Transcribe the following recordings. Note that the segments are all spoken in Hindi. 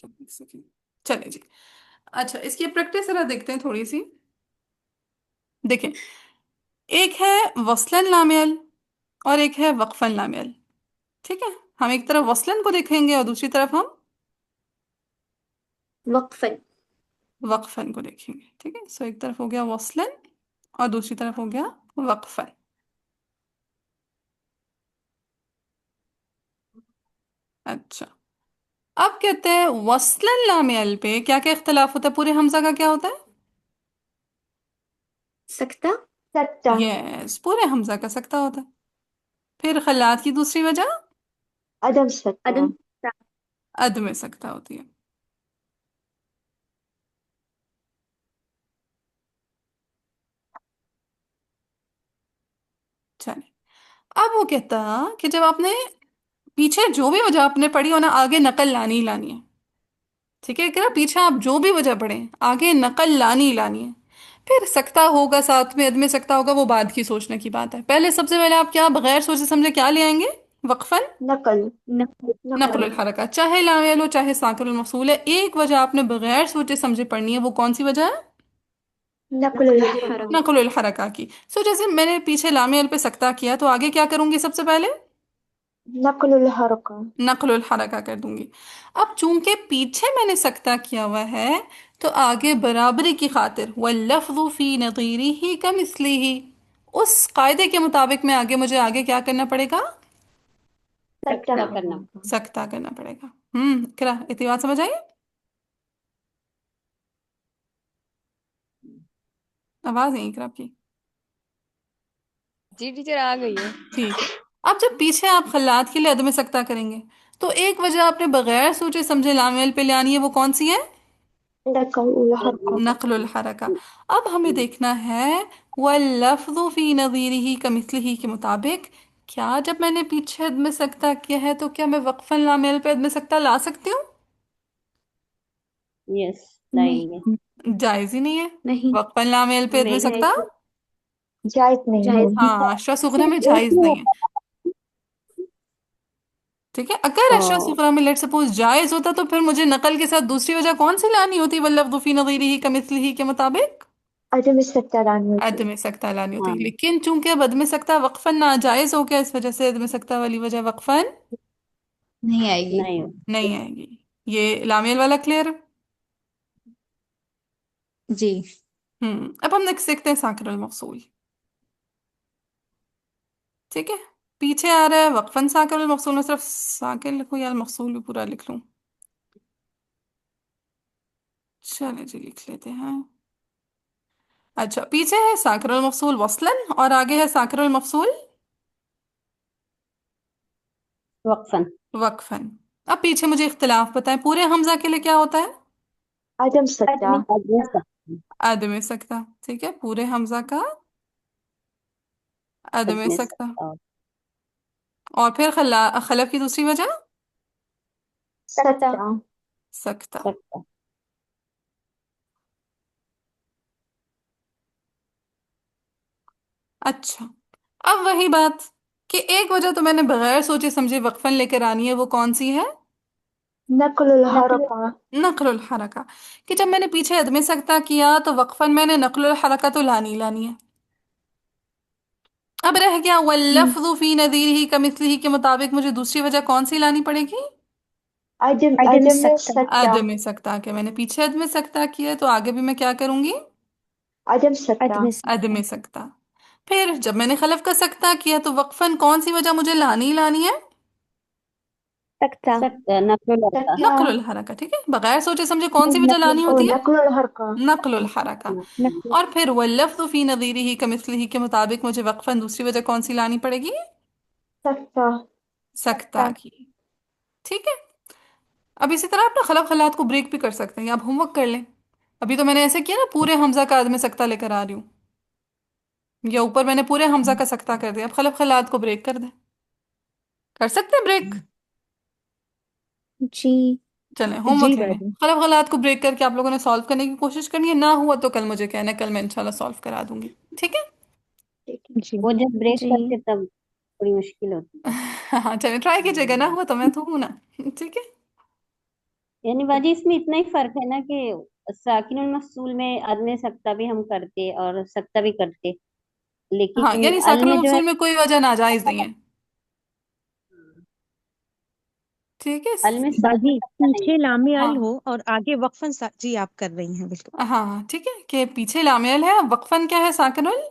एक सेकेंड। चले जी। अच्छा, इसकी प्रैक्टिस जरा देखते हैं थोड़ी सी। देखें, एक है वसलन लामेल और एक है वक्फन लामेल। ठीक है, हम एक तरफ वसलन को देखेंगे और दूसरी तरफ हम वक्फन। वक्फन को देखेंगे। ठीक है, सो एक तरफ हो गया वसलन और दूसरी तरफ हो गया वक्फन। अच्छा, अब कहते हैं वसलन लामेल पे क्या क्या इख्तलाफ होता है, पूरे हमजा का क्या होता है? सकता। सकता। यस, पूरे हमजा का सकता होता है। फिर खल्लात की दूसरी वजह अदम सकता। अदम। अद में सकता होती है। चलिए, अब वो कहता कि जब आपने पीछे जो भी वजह आपने पढ़ी हो ना, आगे नकल लानी ही लानी है। ठीक है, कह पीछे आप जो भी वजह पढ़ें आगे नकल लानी ही लानी है। फिर सकता होगा साथ में, अद में सकता होगा, वो बाद की सोचने की बात है। पहले सबसे पहले आप क्या बगैर सोचे समझे क्या ले आएंगे? वक्फन नकल। नकल। नकल। नकलुल हरकत, चाहे लामेल हो चाहे साकिरुल मफसूल है, एक वजह आपने बगैर सोचे समझे पढ़नी है। वो कौन सी वजह है? नकल नकल हरकत। हरम। नकलुल हरका की। सो जैसे मैंने पीछे लामेल पे सकता किया, तो आगे क्या करूंगी? सबसे पहले नकल हरकत। नकलुल हरका कर दूंगी। अब चूंकि पीछे मैंने सकता किया हुआ है, तो आगे बराबरी की खातिर वल्लफ्ज़ु फी नज़ीरिही कमिस्लिही, उस कायदे के मुताबिक मैं आगे, मुझे आगे क्या करना पड़ेगा? सकता सकता करना। करना। सकता करना पड़ेगा। क्या इतनी बात समझ आई? आवाज नहीं इकरा आपकी। जी टीचर आ गई है। ठीक है। अब जब पीछे आप खल्लात के लिए अदम सकता करेंगे, तो एक वजह आपने बगैर सोचे समझे लामेल पे ले आनी है। वो कौन सी है? नकल हरकत। नकलुल हरका। अब हमें देखना है वल्लफ्ज़ु फी नज़ीरिही कमिस्लिही के मुताबिक, क्या जब मैंने पीछे अदम सकता किया है तो क्या मैं वक्फन लामेल पे अदम सकता ला सकती हूँ? यस, लाएंगे। नहीं। जायज ही नहीं है। नहीं। वक्फन लामेल पे अदम नहीं सकता जायज नहीं जायज होगी। हाँ, अशरा सुगरा में जायज नहीं है। ठीक है, अगर अशरा ओ। सुगरा में लेट सपोज जायज होता, तो फिर मुझे नकल के साथ दूसरी वजह कौन सी लानी होती? वल्लफ्ज़ु फी नज़ीरिही कमिस्लिही के मुताबिक अदम सकता लानी होती। अदम सख्ता लानी होती, हाँ। लेकिन चूंकि अब अदम सख्ता वक्फन नाजायज हो गया, इस वजह से अदम सख्ता वाली वजह वक्फन नहीं आएगी। नहीं। नहीं आएगी। ये लामेल वाला क्लियर? जी। अब हम नेक्स्ट देखते हैं साकिरुल मकसूल। ठीक है, पीछे आ रहा है वक्फन साकिरुल मकसूल में सिर्फ साकिर लिखूं या मकसूल भी पूरा लिख लूं? चले जी, लिख लेते हैं। अच्छा, पीछे है साकिरुल मकसूल वसलन और आगे है साकिरुल मकसूल वक्फन। वक्फन। अब पीछे मुझे इख्तिलाफ बताएं, पूरे हमजा के लिए क्या होता है? अदम सकता। आदमी। आदम सकता। ठीक है, पूरे हमजा का आदम आदमी सकता। सकता। और फिर खलफ की दूसरी वजह सकता। सकता। सकता। सकता। अच्छा, अब वही बात कि एक वजह तो मैंने बगैर सोचे समझे वक्फन लेकर आनी है। वो कौन सी है? नकल नकल। हरकत। नकलुल हरका। कि जब मैंने पीछे अदम सकता किया, तो वक्फन मैंने नकलुल हरका तो लानी लानी है। अब रह गया वल्लफ्ज़ु फी नज़ीरिही कमिस्लिही के मुताबिक, मुझे दूसरी वजह कौन सी लानी पड़ेगी? अदम आदमी अदम सकता। सकता। अदम सकता के मैंने पीछे अदम सकता किया, तो आगे भी मैं क्या करूंगी? अदम सकता। आदमी अदम सकता। सकता। फिर जब मैंने खलफ का सकता किया, तो वक्फन कौन सी वजह मुझे लानी ही लानी है? सकता। सकता। नकल लड़का। सकता। नकलुल हरका। ठीक है, बगैर सोचे समझे कौन सी वजह नकल। लानी ओ होती है? नकल हरकत। नकलुल हरका। नकल। और फिर वल्लफ्ज़ु फी नज़ीरिही कमिस्लिही के मुताबिक मुझे वक्फन दूसरी वजह कौन सी लानी पड़ेगी? सकता। सकता की। ठीक है, अब इसी तरह आप ना खलफ खलात को ब्रेक भी कर सकते हैं, या आप होमवर्क कर लें। अभी तो मैंने ऐसे किया ना, पूरे हमजा का आदमी सकता लेकर आ रही हूँ, या ऊपर मैंने पूरे हमजा का सकता कर दिया। अब खलफ खलात को ब्रेक कर दें, कर सकते हैं ब्रेक। जी। चलें जी होमवर्क ले लें। दादी। खलफ खलात को ब्रेक करके आप लोगों ने सॉल्व करने की कोशिश करनी है। ना हुआ तो कल मुझे कहना है, कल मैं इंशाल्लाह सॉल्व करा दूंगी। ठीक है। ठीक है। जी। वो जब ब्रेक जी करते तब थोड़ी मुश्किल होती है। हाँ, चलें ट्राई कीजिएगा, ना हुआ तो मैं तो हूं ना। ठीक है। यानी बाजी इसमें इतना ही फर्क है ना कि साकिनुल मफसूल में अदम सकता भी हम करते और सकता भी करते, हाँ, लेकिन यानी अल साकिनुल में जो है मफसूल में कोई वजह नाजायज नहीं है। ठीक है। अल में बाजी सकता नहीं। पीछे लामे अल हाँ हो और आगे वक्फन जी आप कर रही हैं बिल्कुल। हाँ, ठीक है कि पीछे लामेल है, वक्फन क्या है, साकिनुल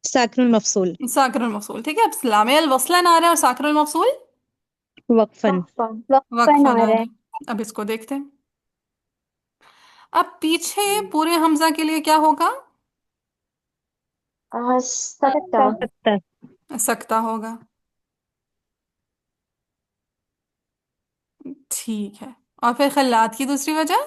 साकिनुल मफसूल। साकिनुल मफसूल। ठीक है, अब लामेल वसलन आ रहा है और साकिनुल मफसूल वक्फन। वक्फन वक्फन वक्फन आ आ रहा रहा है। है। अब इसको देखते हैं। अब पीछे पूरे हमजा के लिए क्या होगा? सकता सकता। सकता होगा। ठीक है। और फिर खल्लात की दूसरी वजह?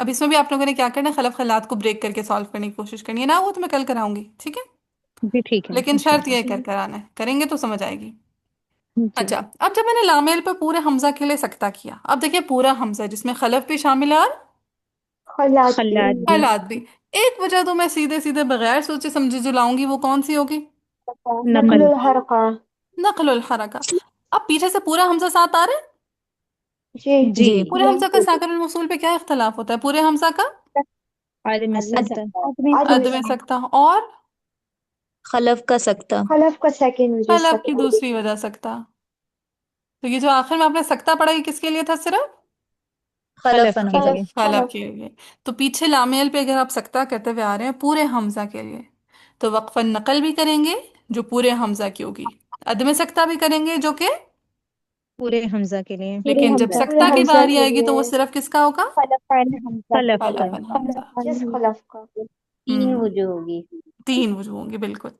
अब इसमें भी आप लोगों ने क्या करना है, खलफ खल्लात को ब्रेक करके सॉल्व करने की कोशिश करनी है ना, वो तो मैं कल कराऊंगी, ठीक है। जी ठीक है लेकिन शर्त इंशाल्लाह। यह कर कराना है, करेंगे तो समझ आएगी। जी अच्छा, अब जब मैंने लामेल पे पूरे हमजा के लिए सकता किया, अब देखिए पूरा हमजा जिसमें खलफ भी शामिल है और खल्लात भी खल्लाद भी। खलात भी। एक वजह तो मैं सीधे सीधे बगैर सोचे समझे जो लाऊंगी, वो कौन सी होगी? नकल नकल। हरका। नकलुल हरका। अब पीछे से पूरा हमजा साथ आ रहा है। जी जी पूरे हमजा का साकिनुल मौसूल पे क्या इख्तलाफ होता है? पूरे हमजा का आदमी अदम सकता। आदमी अदम सकता और खलफ का सकता। खलफ का सेकंड वजह खलफ की सकता दूसरी वजह सकता। तो ये जो आखिर में आपने सकता पढ़ा, ये किसके लिए था सिर्फ? खलफ खलफ के हमजा। लिए। खलफ खलफ के लिए। तो पीछे लामेल पे अगर आप सकता करते हुए आ रहे हैं पूरे हमजा के लिए, तो वक्फन नकल भी करेंगे जो पूरे हमजा की होगी, अदम सकता भी करेंगे जो कि, पूरे हमजा के लिए। लेकिन जब पूरे सकता की हमजा बारी के आएगी तो वो लिए सिर्फ किसका होगा? खलफ का। खलफन हमजा। जिस खलफ का तीन हम्म, वजह होगी। तीन वजूह होंगे बिल्कुल।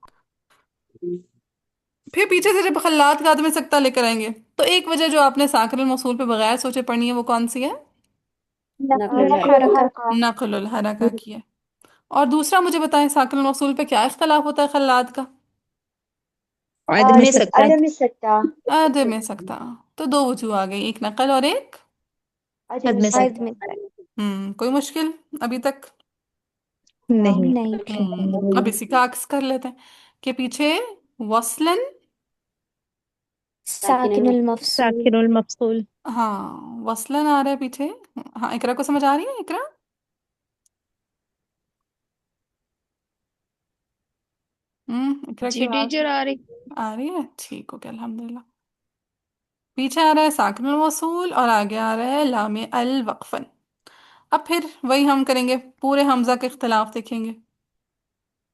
फिर पीछे से जब खल्लात का अदम सकता लेकर आएंगे, तो एक वजह जो आपने साकिरुल मौसूल पे बगैर सोचे पढ़नी है, वो कौन सी है? नकल नकल हरका। नकलुल हरका की है। और दूसरा मुझे बताएं, साकिरुल मौसूल पे क्या इख्तलाफ होता है खल्लात का? आदमी सकता। आदमी सकता अदम सकता। तो दो वजूह आ गई, एक नकल और एक, आदमी आदमी सकता। सकता कोई मुश्किल अभी तक? नहीं। अब इसी का अक्स कर लेते हैं कि पीछे वसलन, साकिनुल साकिनुल मफसूल। हाँ वसलन आ रहा है पीछे। हाँ, इकरा को समझ आ रही है, इकरा? इकरा की जी आवाज टीचर आ रही। आ रही है? ठीक हो गया, अल्हम्दुलिल्लाह। पीछे आ रहा है साकिनुल मौसूल और आगे आ रहा है लामे अल वक्फन। अब फिर वही हम करेंगे, पूरे हमजा के इख्तलाफ देखेंगे।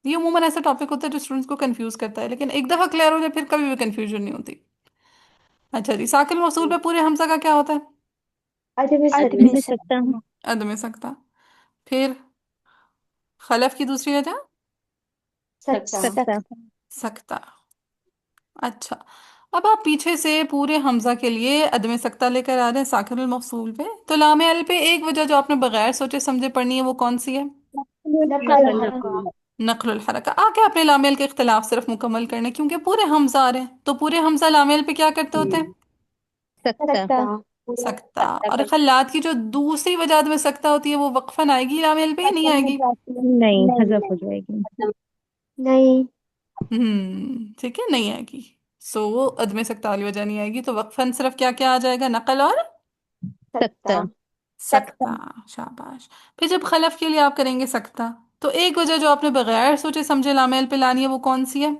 ये अमूमन ऐसा टॉपिक होता है जो स्टूडेंट्स को कंफ्यूज करता है, लेकिन एक दफा क्लियर हो जाए फिर कभी भी कंफ्यूजन नहीं होती। अच्छा जी, साकिन मौसूल पे पूरे हमजा का क्या होता है? आदमी सकता आदमी सकता हूँ। अदम सकता। फिर खलफ की दूसरी वजह? सकता सकता। सकता। अच्छा, अब आप पीछे से पूरे हमजा के लिए अदम सकता लेकर आ रहे हैं साकिनुल मौसूल पे, तो लामे अल पे एक वजह जो आपने बगैर सोचे समझे पढ़नी है, वो कौन सी है? नकल नकल। हरका। नकलुल हरका। आके अपने लामेल के इख्तिलाफ सिर्फ मुकम्मल करने, क्योंकि पूरे हमजा आ रहे हैं, तो पूरे हमजा लामेल पे क्या करते होते हैं? सकता। सकता सकता। और खल्लात की जो दूसरी वजह में सकता होती है, वो वक्फन आएगी लामेल पे या नहीं आएगी? नहीं हजफ हो जाएगी। नहीं ठीक है, नहीं आएगी। सो वो अदम सकता वाली वजह नहीं आएगी, तो वक्फन सिर्फ क्या क्या आ जाएगा, नकल और सकता सकता। सकता। शाबाश। फिर जब खलफ के लिए आप करेंगे सकता, तो एक वजह जो आपने बगैर सोचे समझे लामेल पे लानी है, वो कौन सी है?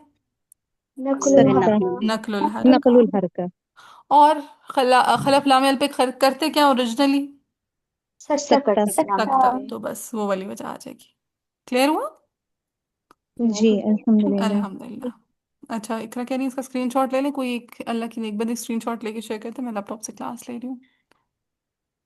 नकल सकता। हरका। नकलुल हरका। नकलुल हरका। और खलफ लामेल पे करते क्या ओरिजिनली? सकता सकता। करते नाम सकता। पे तो बस वो वाली वजह आ जाएगी। क्लियर हुआ? जी अल्हम्दुलिल्लाह। अल्हम्दुलिल्लाह। अच्छा, इकरा कह रही है इसका स्क्रीनशॉट ले लें, कोई एक अल्लाह की नेक बंदी स्क्रीनशॉट लेके शेयर करते हैं, मैं लैपटॉप से क्लास ले रही हूँ।